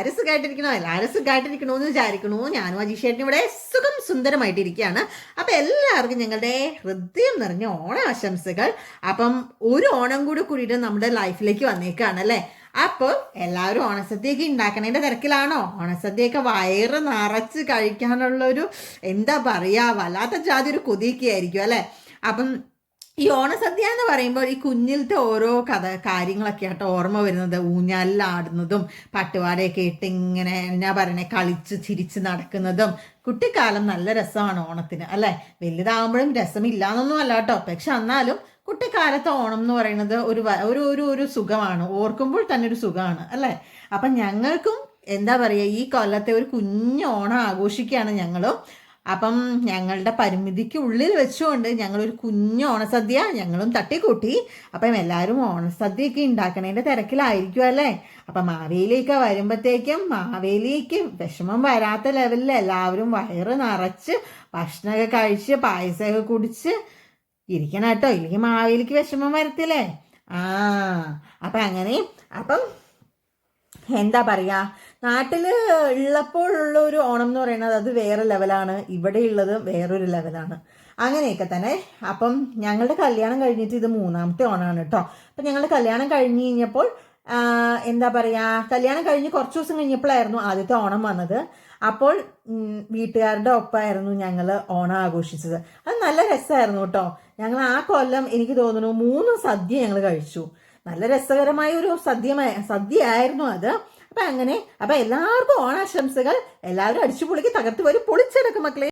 എല്ലാവരും സുഖമായിട്ടിരിക്കണോ എന്ന് വിചാരിക്കണു. ഞാനും അജീഷേട്ടനും ഇവിടെ സുഖം സുന്ദരമായിട്ടിരിക്കുകയാണ്. അപ്പം എല്ലാവർക്കും ഞങ്ങളുടെ ഹൃദയം നിറഞ്ഞ ഓണാശംസകൾ. അപ്പം ഒരു ഓണം കൂടിയിട്ട് നമ്മുടെ ലൈഫിലേക്ക് വന്നേക്കാണ് അല്ലേ. അപ്പോൾ എല്ലാവരും ഓണസദ്യയൊക്കെ ഉണ്ടാക്കണതിൻ്റെ തിരക്കിലാണോ? ഓണസദ്യയൊക്കെ വയറ് നിറച്ച് കഴിക്കാനുള്ളൊരു എന്താ പറയുക, വല്ലാത്ത ജാതി ഒരു കൊതിയൊക്കെ ആയിരിക്കും അല്ലേ. അപ്പം ഈ ഓണസദ്യ എന്ന് പറയുമ്പോൾ ഈ കുഞ്ഞിലത്തെ ഓരോ കാര്യങ്ങളൊക്കെ ആയിട്ട് ഓർമ്മ വരുന്നത്. ഊഞ്ഞാലിലാടുന്നതും പട്ടുപാടയൊക്കെ ഇട്ട് ഇങ്ങനെ എന്നാ പറയണേ കളിച്ച് ചിരിച്ച് നടക്കുന്നതും. കുട്ടിക്കാലം നല്ല രസമാണ് ഓണത്തിന് അല്ലേ. വലുതാകുമ്പോഴും രസമില്ലാന്നൊന്നും അല്ല കേട്ടോ. പക്ഷെ എന്നാലും കുട്ടിക്കാലത്തെ ഓണം എന്ന് പറയുന്നത് ഒരു സുഖമാണ്. ഓർക്കുമ്പോൾ തന്നെ ഒരു സുഖമാണ് അല്ലേ. അപ്പം ഞങ്ങൾക്കും എന്താ പറയുക, ഈ കൊല്ലത്തെ ഒരു കുഞ്ഞു ഓണം ആഘോഷിക്കുകയാണ് ഞങ്ങളും. അപ്പം ഞങ്ങളുടെ പരിമിതിക്ക് ഉള്ളിൽ വെച്ചുകൊണ്ട് ഞങ്ങളൊരു കുഞ്ഞു ഓണസദ്യ ഞങ്ങളും തട്ടിക്കൂട്ടി. അപ്പം എല്ലാവരും ഓണസദ്യയൊക്കെ ഉണ്ടാക്കണതിൻ്റെ തിരക്കിലായിരിക്കും അല്ലേ. അപ്പം മാവേലിയൊക്കെ വരുമ്പോഴത്തേക്കും മാവേലിക്ക് വിഷമം വരാത്ത ലെവലിൽ എല്ലാവരും വയറ് നിറച്ച് ഭക്ഷണമൊക്കെ കഴിച്ച് പായസമൊക്കെ കുടിച്ച് ഇരിക്കണം കേട്ടോ. ഇല്ലെങ്കിൽ മാവേലിക്ക് വിഷമം വരത്തില്ലേ. അപ്പം എന്താ പറയുക, നാട്ടിൽ ഉള്ളപ്പോഴുള്ള ഒരു ഓണം എന്ന് പറയുന്നത് അത് വേറെ ലെവലാണ്, ഇവിടെ ഉള്ളത് വേറൊരു ലെവലാണ്. അങ്ങനെയൊക്കെ തന്നെ. അപ്പം ഞങ്ങളുടെ കല്യാണം കഴിഞ്ഞിട്ട് ഇത് 3ാമത്തെ ഓണമാണ് കേട്ടോ. അപ്പം ഞങ്ങളുടെ കല്യാണം കഴിഞ്ഞ് കഴിഞ്ഞപ്പോൾ എന്താ പറയുക, കല്യാണം കഴിഞ്ഞ് കുറച്ച് ദിവസം കഴിഞ്ഞപ്പോഴായിരുന്നു ആദ്യത്തെ ഓണം വന്നത്. അപ്പോൾ വീട്ടുകാരുടെ ഒപ്പമായിരുന്നു ഞങ്ങൾ ഓണം ആഘോഷിച്ചത്. അത് നല്ല രസമായിരുന്നു കേട്ടോ. ഞങ്ങൾ ആ കൊല്ലം എനിക്ക് തോന്നുന്നു 3 സദ്യ ഞങ്ങൾ കഴിച്ചു. നല്ല രസകരമായ ഒരു സദ്യയായിരുന്നു അത്. അപ്പം എല്ലാവർക്കും ഓണാശംസകൾ. എല്ലാവരും അടിച്ചുപൊളിക്ക് തകർത്ത് വരും, പൊളിച്ചെടുക്കും മക്കളെ.